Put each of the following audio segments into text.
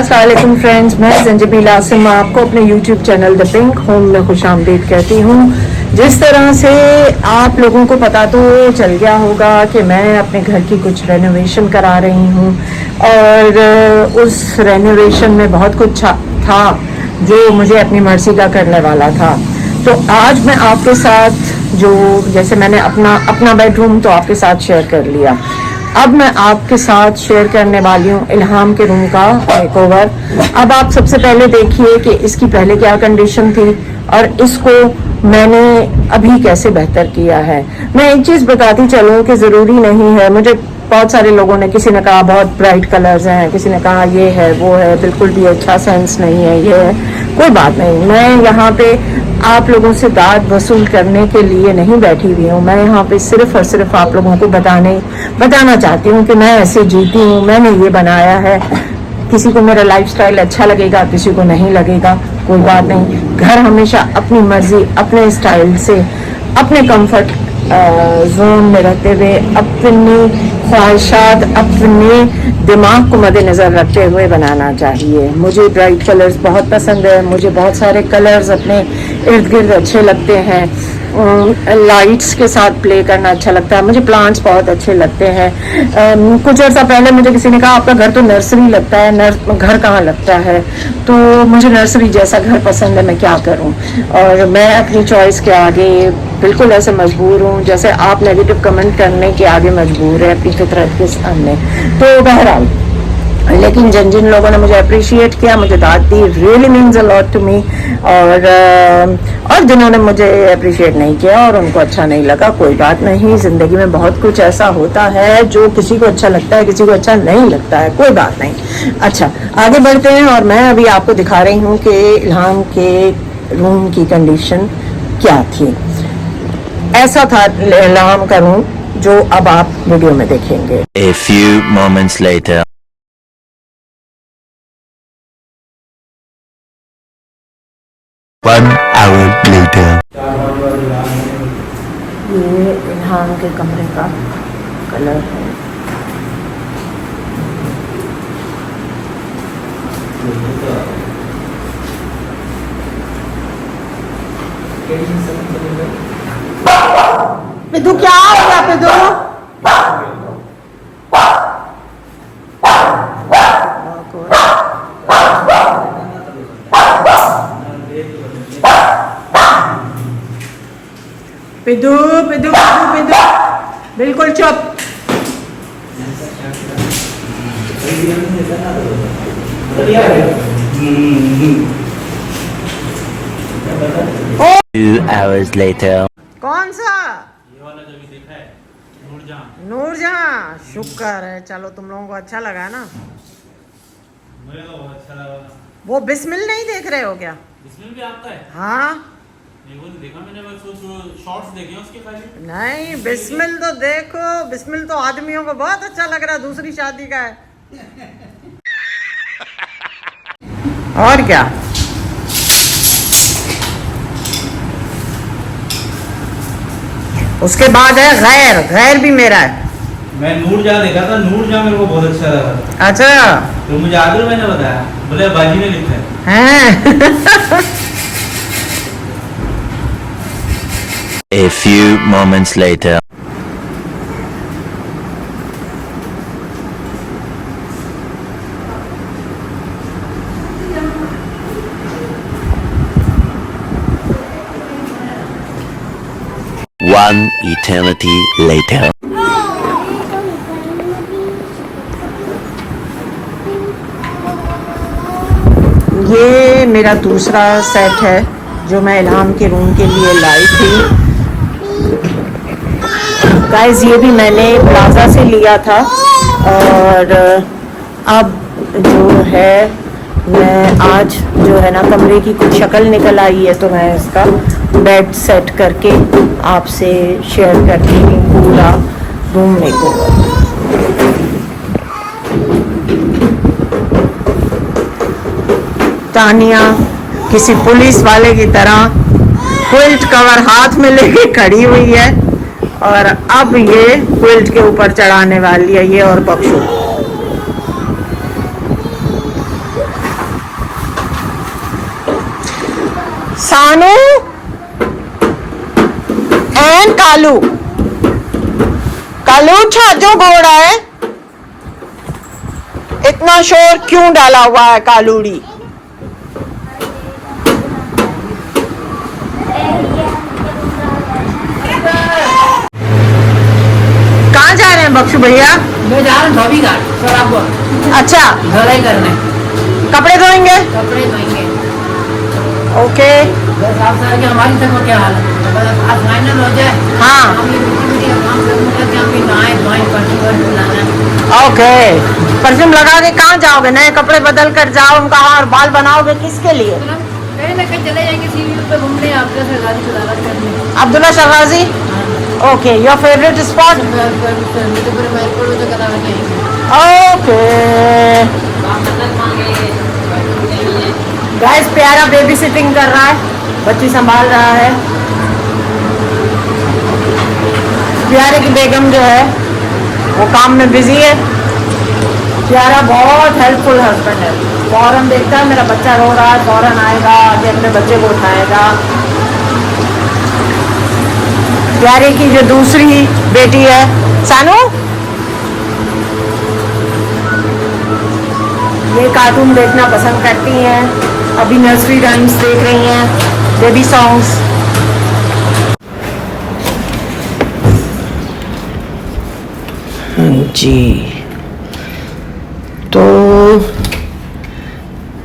अस्सलाम वालेकुम फ्रेंड्स, मैं ज़ंजबील आसिम आपको अपने YouTube channel the pink home में खुशामदीद कहती हूँ। जिस तरह से आप लोगों को पता तो चल गया होगा कि मैं अपने घर की कुछ रेनोवेशन करा रही हूँ और उस रेनोवेशन में बहुत कुछ था जो मुझे अपनी मर्जी का करने वाला था। तो आज मैं आपके साथ जैसे मैंने अपना बेडरूम तो आपके साथ शेयर कर लिया, अब मैं आपके साथ शेयर करने वाली हूँ इल्हाम के रूम का मेकओवर। अब आप सबसे पहले देखिए कि इसकी पहले क्या कंडीशन थी और इसको मैंने अभी कैसे बेहतर किया है। मैं एक चीज़ बताती चलूँ कि ज़रूरी नहीं है, मुझे बहुत सारे लोगों ने, किसी ने कहा बहुत ब्राइट कलर्स हैं, किसी ने कहा ये है वो है, बिल्कुल भी अच्छा सेंस नहीं है, ये है। कोई बात नहीं, मैं यहाँ पे आप लोगों से दाद वसूल करने के लिए नहीं बैठी हुई हूँ। मैं यहाँ पे सिर्फ और सिर्फ आप लोगों को बताना चाहती हूँ कि मैं ऐसे जीती हूँ, मैंने ये बनाया है। किसी को मेरा लाइफस्टाइल अच्छा लगेगा, किसी को नहीं लगेगा, कोई बात नहीं। घर हमेशा अपनी मर्जी, अपने स्टाइल से, अपने कंफर्ट जोन में रहते हुए, अपनी ख्वाहिशात, अपने दिमाग को मद्देनज़र रखते हुए बनाना चाहिए। मुझे ब्राइट कलर्स बहुत पसंद है, मुझे बहुत सारे कलर्स अपने इर्द गिर्द अच्छे लगते हैं, लाइट्स के साथ प्ले करना अच्छा लगता है, मुझे प्लांट्स बहुत अच्छे लगते हैं। कुछ अर्सा पहले मुझे किसी ने कहा आपका घर तो नर्सरी लगता है, घर कहाँ लगता है, तो मुझे नर्सरी जैसा घर पसंद है, मैं क्या करूँ। और मैं अपनी चॉइस के आगे बिल्कुल ऐसे मजबूर हूँ जैसे आप नेगेटिव कमेंट करने के आगे मजबूर है अपनी फितरत के सामने। तो बहरहाल, लेकिन जिन लोगों ने मुझे अप्रिशिएट किया, मुझे दाद दी, really means a lot to me. और जिन्होंने मुझे अप्रिशिएट नहीं किया और उनको अच्छा नहीं लगा, कोई बात नहीं। ज़िंदगी में बहुत कुछ ऐसा होता है जो किसी को अच्छा लगता है, किसी को अच्छा नहीं लगता है, कोई बात नहीं। अच्छा, आगे बढ़ते हैं और मैं अभी आपको दिखा रही हूँ कि इल्हाम के रूम की कंडीशन क्या थी। ऐसा था इल्हाम का रूम जो अब आप वीडियो में देखेंगे। A few moments later. 1 hour later. ये इल्हाम के कमरे का कलर है। पिदू क्या हो गया पिदू? पिदू पिदू पिदू पिदू बिल्कुल चुप। 2 hours later. कौन सा? ये वाला जो भी देखा है, नूरजहां। नूरजहां, शुक्र है, चलो तुम लोगों को अच्छा लगा ना। मुझे तो बहुत अच्छा लगा। वो बिस्मिल नहीं देख रहे हो क्या? इसमें भी आपका है? हाँ नहीं, वो नहीं देखा मैंने, बस शॉर्ट्स देखे हैं उसके खाली। नहीं, बिस्मिल तो देखो, बिस्मिल तो आदमियों को बहुत अच्छा लग रहा है, दूसरी शादी का है। और क्या। उसके बाद है गैर, गैर भी मेरा है। मैं नूरजहां देखा था, नूरजहां मेरे को बहुत अच्छा लगा। अच्छा, तो मुझे आगे मैंने बताया, बोले बाजी ने लिखा है। हैं? A few moments later. One eternity later. ये मेरा दूसरा सेट है जो मैं इल्हाम के रूम के लिए लाई थी। गाइस, ये भी मैंने प्लाजा से लिया था और अब जो है मैं आज जो है ना कमरे की कुछ शक्ल निकल आई है, तो मैं इसका बेड सेट करके आपसे शेयर करती हूँ पूरा रूम मेकओवर। तानिया किसी पुलिस वाले की तरह क्विल्ट कवर हाथ में लेके खड़ी हुई है और अब ये क्विल्ट के ऊपर चढ़ाने वाली है, ये और बख्शू। सानू एंड कालू, कालू छाजो घोड़ा है, इतना शोर क्यों डाला हुआ है कालूड़ी? कहाँ जा रहे हैं बख्शू भैया? मैं जा रहा हूँ धोबी घाट सोलापुर, अच्छा, धुलाई करने, कपड़े धोएंगे? कपड़े धोएंगे। ओके, बस आप सर की हमारी सब क्या हाल है, बस आज फाइनल हो जाए। हाँ, हम ये मीटिंग काम खत्म करके हम भी नहाए धोएं परफ्यूम लाना है। ओके। परफ्यूम लगा के कहाँ जाओगे? नए कपड़े बदल कर जाओ कहाँ, और बाल बनाओगे किसके लिए? कहीं ना कहीं चले जाएंगे सीवी पे घूमने, आपके से गाड़ी चला करने। Abdullah Shahbazi, okay, your favourite spot? Okay guys, प्यारा बेबी सिटिंग कर रहा है, बच्ची संभाल रहा है। प्यारे की बेगम जो है वो काम में बिजी है। प्यारा बहुत हेल्पफुल हस्बैंड है, फौरन देखता है मेरा बच्चा रो रहा है, फौरन आएगा कि अपने बच्चे को उठाएगा। प्यारे की जो दूसरी बेटी है सानू, ये कार्टून देखना पसंद करती हैं, अभी नर्सरी राइम्स देख रही हैं, बेबी सॉन्ग्स। हाँ जी, तो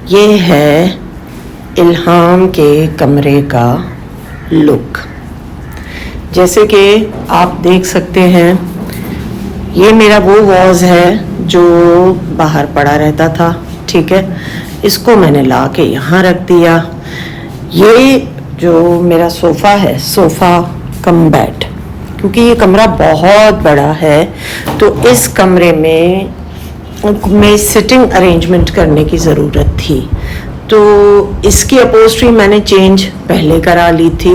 ये है इल्हाम के कमरे का लुक। जैसे कि आप देख सकते हैं, ये मेरा वो वॉज है जो बाहर पड़ा रहता था, ठीक है। इसको मैंने ला के यहाँ रख दिया। ये जो मेरा सोफ़ा है, सोफ़ा कम बेड, क्योंकि ये कमरा बहुत बड़ा है तो इस कमरे में सिटिंग अरेंजमेंट करने की ज़रूरत थी, तो इसकी अपहोल्स्ट्री मैंने चेंज पहले करा ली थी।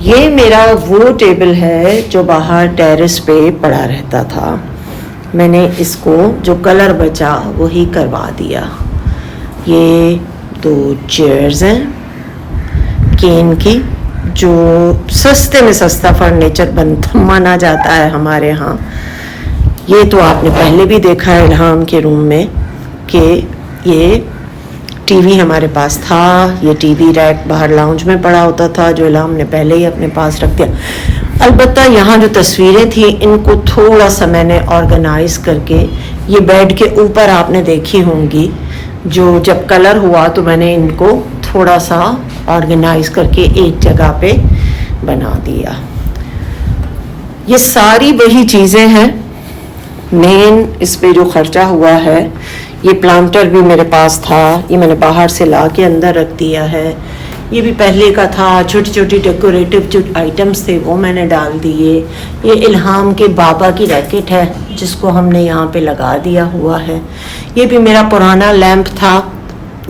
ये मेरा वो टेबल है जो बाहर टेरेस पे पड़ा रहता था, मैंने इसको जो कलर बचा वही करवा दिया। ये 2 चेयर्स हैं केन की, जो सस्ते में सस्ता फर्नीचर माना जाता है हमारे यहाँ। ये तो आपने पहले भी देखा है इल्हाम के रूम में कि ये टीवी हमारे पास था। ये टीवी रैक बाहर लाउंज में पड़ा होता था, जो इल्हाम ने पहले ही अपने पास रख दिया। अलबत्ता यहाँ जो तस्वीरें थी इनको थोड़ा सा मैंने ऑर्गेनाइज करके, ये बेड के ऊपर आपने देखी होंगी, जो जब कलर हुआ तो मैंने इनको थोड़ा सा ऑर्गेनाइज करके एक जगह पे बना दिया। ये सारी वही चीज़ें हैं। मेन इस पे जो खर्चा हुआ है, ये प्लांटर भी मेरे पास था, ये मैंने बाहर से ला के अंदर रख दिया है। ये भी पहले का था, छोटी छोटी डेकोरेटिव जो आइटम्स थे वो मैंने डाल दिए। ये इल्हाम के बाबा की रैकेट है जिसको हमने यहाँ पे लगा दिया हुआ है। ये भी मेरा पुराना लैंप था,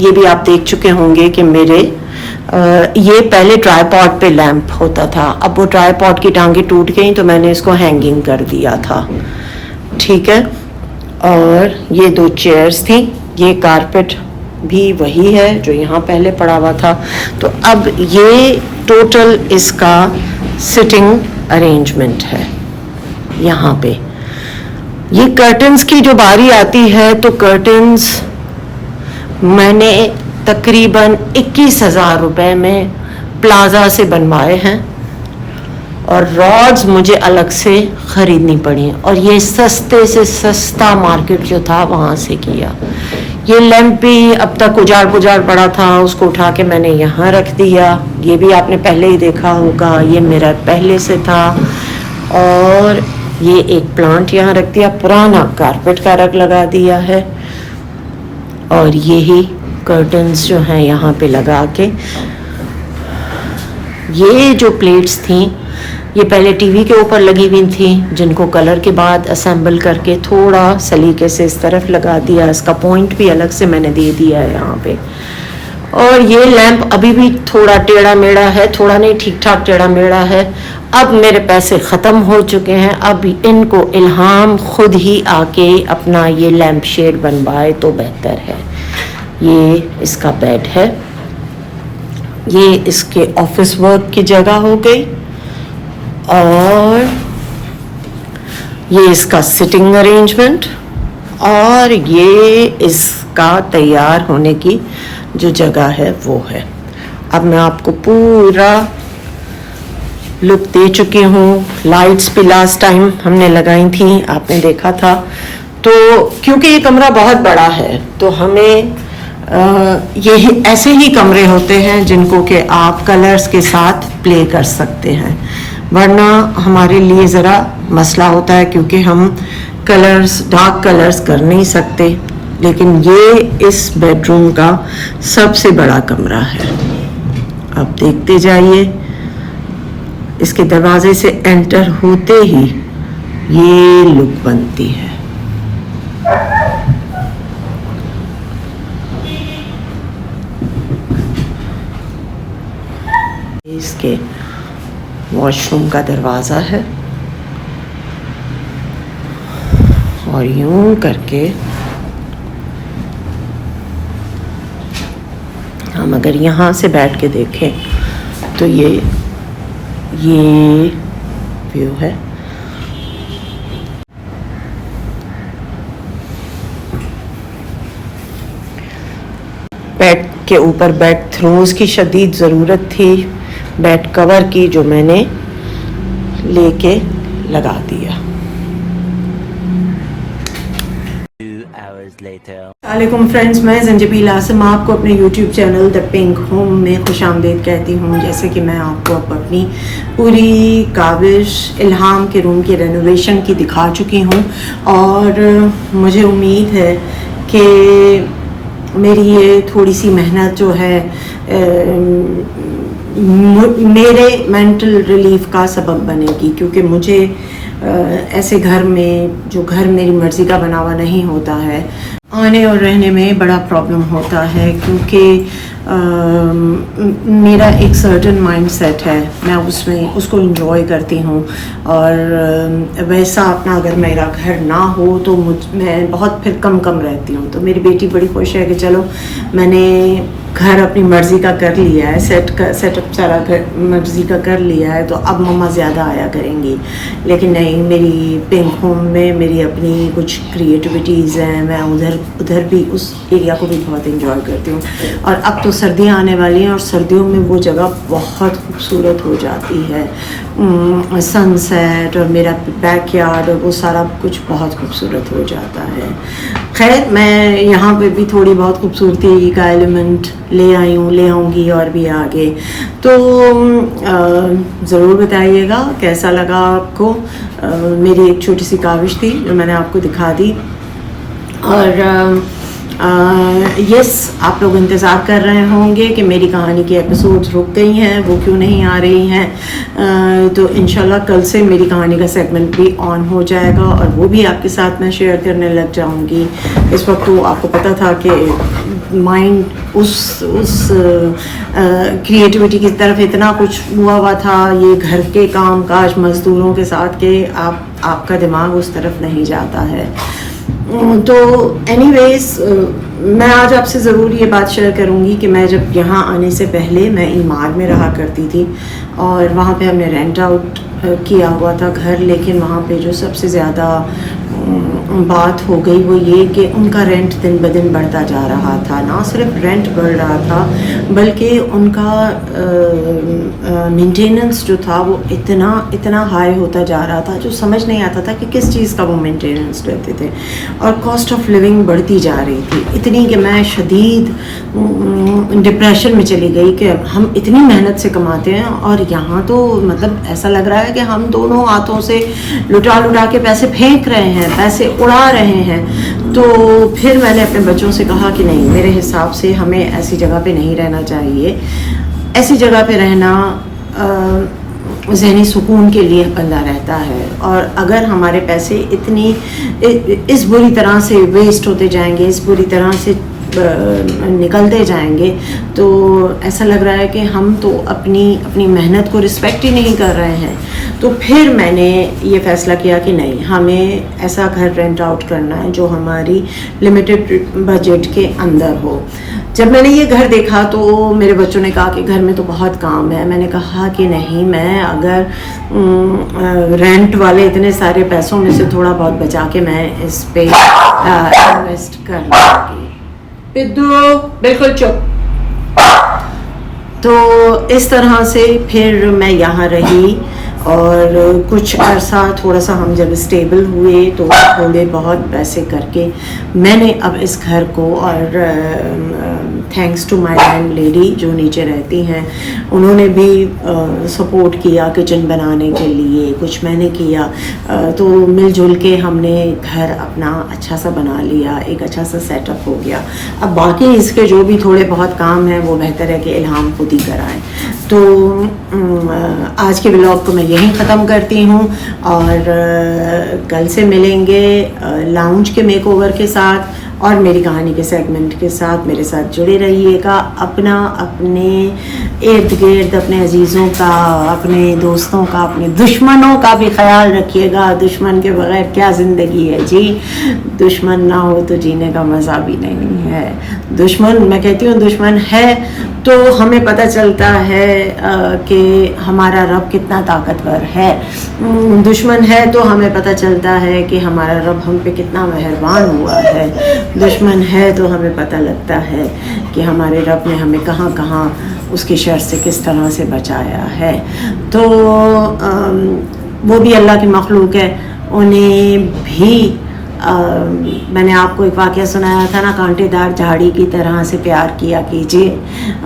ये भी आप देख चुके होंगे कि मेरे ये पहले ट्राईपॉड पे लैंप होता था, अब वो ट्राईपॉड की टांगे टूट गई तो मैंने इसको हैंगिंग कर दिया था, ठीक है। और ये 2 चेयर्स थी, ये कारपेट भी वही है जो यहाँ पहले पड़ा हुआ था। तो अब ये टोटल इसका सिटिंग अरेंजमेंट है। यहाँ पे ये कर्टन्स की जो बारी आती है तो कर्टन्स मैंने तकरीबन 21,000 रुपए में प्लाजा से बनवाए हैं और रॉड्स मुझे अलग से ख़रीदनी पड़ी, और ये सस्ते से सस्ता मार्केट जो था वहाँ से किया। ये लैंप भी अब तक उजाड़ पुजाड़ पड़ा था, उसको उठा के मैंने यहाँ रख दिया। ये भी आपने पहले ही देखा होगा, ये मेरा पहले से था। और ये एक प्लांट यहाँ रख दिया, पुराना कारपेट का रग लगा दिया है। और यही कर्टन्स जो हैं यहाँ पे लगा के, ये जो प्लेट्स थी ये पहले टीवी के ऊपर लगी हुई थी, जिनको कलर के बाद असेंबल करके थोड़ा सलीके से इस तरफ लगा दिया। इसका पॉइंट भी अलग से मैंने दे दिया है यहाँ पे। और ये लैंप अभी भी थोड़ा टेढ़ा मेढ़ा है, थोड़ा नहीं ठीक ठाक टेढ़ा मेढ़ा है। अब मेरे पैसे ख़त्म हो चुके हैं, अब इनको इल्हाम खुद ही आके अपना ये लैंप शेड बनवाए तो बेहतर है। ये इसका बेड है, ये इसके ऑफिस वर्क की जगह हो गई और ये इसका सिटिंग अरेंजमेंट और ये इसका तैयार होने की जो जगह है वो है। अब मैं आपको पूरा लुक दे चुकी हूँ। लाइट्स भी लास्ट टाइम हमने लगाई थी, आपने देखा था। तो क्योंकि ये कमरा बहुत बड़ा है तो हमें यही ऐसे ही कमरे होते हैं जिनको कि आप कलर्स के साथ प्ले कर सकते हैं, वरना हमारे लिए ज़रा मसला होता है क्योंकि हम कलर्स डार्क कलर्स कर नहीं सकते। लेकिन ये इस बेडरूम का सबसे बड़ा कमरा है। आप देखते जाइए, इसके दरवाजे से एंटर होते ही ये लुक बनती है। इसके वॉशरूम का दरवाज़ा है और यूं करके हम अगर यहाँ से बैठ के देखें तो ये व्यू है। बेड के ऊपर बेड थ्रोज की शदीद ज़रूरत थी, बेड कवर की, जो मैंने लेके लगा दिया। 2 hours later. वालेकुम फ्रेंड्स, मैं ज़ंजबील आसिम आपको अपने YouTube channel the pink home में खुशामदीद कहती हूँ। जैसे कि मैं आपको अब अपनी पूरी काबिश इल्हाम के रूम की रेनोवेशन की दिखा चुकी हूँ और मुझे उम्मीद है कि मेरी ये थोड़ी सी मेहनत जो है मेरे मेंटल रिलीफ का सबब बनेगी, क्योंकि मुझे ऐसे घर में जो घर मेरी मर्ज़ी का बना हुआ नहीं होता है, आने और रहने में बड़ा प्रॉब्लम होता है। क्योंकि मेरा एक सर्टन माइंड सेट है, मैं उसमें उसको इंजॉय करती हूँ और वैसा अपना अगर मेरा घर ना हो तो मैं बहुत फिर कम रहती हूँ। तो मेरी बेटी बड़ी खुश है कि चलो मैंने घर अपनी मर्ज़ी का कर लिया है, सेटअप सारा घर मर्ज़ी का कर लिया है, तो अब मम्मा ज़्यादा आया करेंगी। लेकिन नहीं, मेरी पिंक होम में मेरी अपनी कुछ क्रिएटिविटीज़ हैं, मैं उधर भी उस एरिया को भी बहुत इंजॉय करती हूँ। और अब तो सर्दियाँ आने वाली हैं और सर्दियों में वो जगह बहुत खूबसूरत हो जाती है, सनसेट और मेरा बैकयार्ड और वो सारा कुछ बहुत खूबसूरत हो जाता है। खैर, मैं यहाँ पे भी थोड़ी बहुत खूबसूरती का एलिमेंट ले आऊँगी और भी आगे। तो ज़रूर बताइएगा कैसा लगा आपको। मेरी एक छोटी सी काविश थी जो मैंने आपको दिखा दी। और यस, आप लोग इंतज़ार कर रहे होंगे कि मेरी कहानी की एपिसोड्स रुक गई हैं, वो क्यों नहीं आ रही हैं। तो इंशाल्लाह कल से मेरी कहानी का सेगमेंट भी ऑन हो जाएगा और वो भी आपके साथ मैं शेयर करने लग जाऊंगी। इस वक्त तो आपको पता था कि माइंड उस क्रिएटिविटी की तरफ इतना कुछ हुआ था, ये घर के काम काज मज़दूरों के साथ के आपका दिमाग उस तरफ नहीं जाता है। तो एनीवेज, मैं आज आपसे ज़रूर ये बात शेयर करूँगी कि मैं जब यहाँ आने से पहले मैं ईमार में रहा करती थी और वहाँ पे हमने रेंट आउट किया हुआ था घर। लेकिन वहाँ पे जो सबसे ज़्यादा बात हो गई वो ये कि उनका रेंट दिन ब दिन बढ़ता जा रहा था। ना सिर्फ रेंट बढ़ रहा था बल्कि उनका मेंटेनेंस जो था वो इतना हाई होता जा रहा था, जो समझ नहीं आता था कि किस चीज़ का वो मेंटेनेंस लेते थे। और कॉस्ट ऑफ लिविंग बढ़ती जा रही थी इतनी कि मैं शदीद डिप्रेशन में चली गई कि हम इतनी मेहनत से कमाते हैं और यहाँ तो मतलब ऐसा लग रहा है कि हम दोनों हाथों से लुटा के पैसे फेंक रहे हैं, पैसे उड़ा रहे हैं। तो फिर मैंने अपने बच्चों से कहा कि नहीं, मेरे हिसाब से हमें ऐसी जगह पे नहीं रहना चाहिए। ऐसी जगह पे रहना ज़हनी सुकून के लिए बंदा रहता है। और अगर हमारे पैसे इस बुरी तरह से वेस्ट होते जाएंगे, इस बुरी तरह से निकलते जाएंगे, तो ऐसा लग रहा है कि हम तो अपनी मेहनत को रिस्पेक्ट ही नहीं कर रहे हैं। तो फिर मैंने ये फ़ैसला किया कि नहीं, हमें ऐसा घर रेंट आउट करना है जो हमारी लिमिटेड बजट के अंदर हो। जब मैंने ये घर देखा तो मेरे बच्चों ने कहा कि घर में तो बहुत काम है। मैंने कहा कि नहीं, मैं अगर रेंट वाले इतने सारे पैसों में से थोड़ा बहुत बचा के मैं इस पे इन्वेस्ट कर लूँगी। पिद्दू बिल्कुल चुप। तो इस तरह से फिर मैं यहाँ रही और कुछ अर्सा थोड़ा सा हम जब स्टेबल हुए तो थोड़े बहुत पैसे करके मैंने अब इस घर को, और thanks to my landlady जो नीचे रहती हैं, उन्होंने भी सपोर्ट किया किचन बनाने के लिए, कुछ मैंने किया, तो मिलजुल के हमने घर अपना अच्छा सा बना लिया, एक अच्छा सा सेटअप हो गया। अब बाकी इसके जो भी थोड़े बहुत काम हैं वो बेहतर है कि इल्हाम खुद ही कराएं। तो आज के व्लॉग को मैं यहीं ख़त्म करती हूँ और कल से मिलेंगे लाउंज के मेकओवर के साथ और मेरी कहानी के सेगमेंट के साथ। मेरे साथ जुड़े रहिएगा। अपना, अपने इर्द गिर्द, अपने अजीज़ों का, अपने दोस्तों का, अपने दुश्मनों का भी ख्याल रखिएगा। दुश्मन के बगैर क्या ज़िंदगी है जी। दुश्मन ना हो तो जीने का मज़ा भी नहीं है। दुश्मन, मैं कहती हूँ दुश्मन है तो हमें पता चलता है कि हमारा रब कितना ताकतवर है। दुश्मन है तो हमें पता चलता है कि हमारा रब हम पे कितना मेहरबान हुआ है। दुश्मन है तो हमें पता लगता है कि हमारे रब ने हमें कहाँ कहाँ उसकी शर से किस तरह से बचाया है। तो वो भी अल्लाह की मखलूक है, उन्हें भी मैंने आपको एक वाक़या सुनाया था ना, कांटेदार झाड़ी की तरह से प्यार किया कीजिए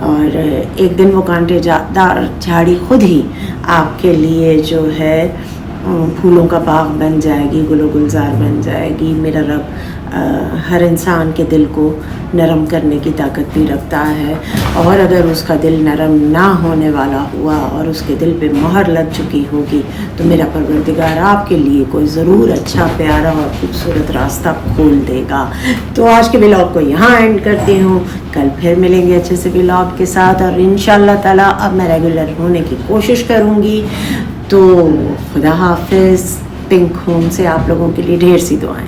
और एक दिन वो कांटेदार झाड़ी खुद ही आपके लिए जो है फूलों का बाग बन जाएगी, गुलो गुलजार बन जाएगी। मेरा रब हर इंसान के दिल को नरम करने की ताकत भी रखता है, और अगर उसका दिल नरम ना होने वाला हुआ और उसके दिल पे मोहर लग चुकी होगी तो मेरा परवरदिगार आपके लिए कोई ज़रूर अच्छा, प्यारा और खूबसूरत रास्ता खोल देगा। तो आज के व्लॉग को यहाँ एंड करती हूँ। कल फिर मिलेंगे अच्छे से व्लॉग के साथ और इंशाअल्लाह ताला अब मैं रेगुलर होने की कोशिश करूँगी। तो खुदा हाफिज़। पिंक होम से आप लोगों के लिए ढेर सी दुआएं।